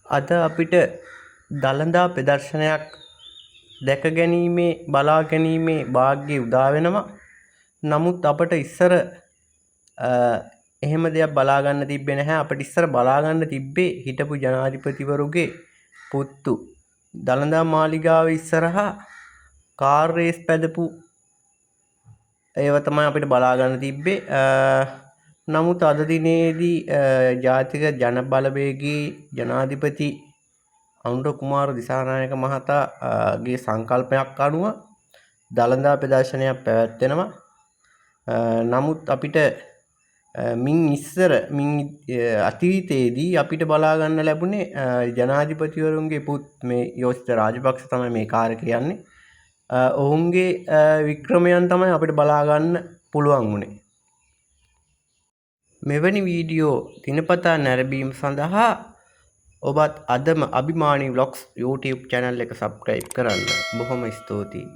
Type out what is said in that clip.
අද අපිට දළදා ප්‍රදර්ශනයක් දැක ගැනීමේ බලා ගැනීමේ වාග්ය උදා වෙනවා. නමුත් අපට ඉස්සර එහෙම දෙයක් බලා ගන්න තිබ්බේ නැහැ. අපිට ඉස්සර බලා ගන්න තිබ්බේ හිටපු ජනාධිපතිවරුගේ පුත්තු. දළදා මාලිගාව ඉස්සරහා කාර් රේස් පැදපු ඒව තමයි අපිට බලා ගන්න තිබ්බේ. නමුත් අද දිනේදී ජාතික ජන බලවේගී ජනාධිපති අනුර කුමාර දිසානායක මහතාගේ සංකල්පයක් අනුව දළදා ප්‍රදර්ශනයක් පැවැත්වෙනවා. නමුත් අපිට අතීතයේදී අපිට බලා ගන්න ලැබුණේ ජනාධිපතිවරුන්ගේ පුත් මේ යෝෂිත රාජපක්ෂ තමයි මේ කාර්ය කියන්නේ. ඔවුන්ගේ වික්‍රමයන් තමයි අපිට බලා ගන්න පුළුවන් වුණේ. මෙවැනි වීඩියෝ දිනපතා නැරඹීම සඳහා ඔබත් අදම අභිමානී ව්ලොග්ස් YouTube channel එක subscribe කරන්න. බොහොම ස්තුතියි.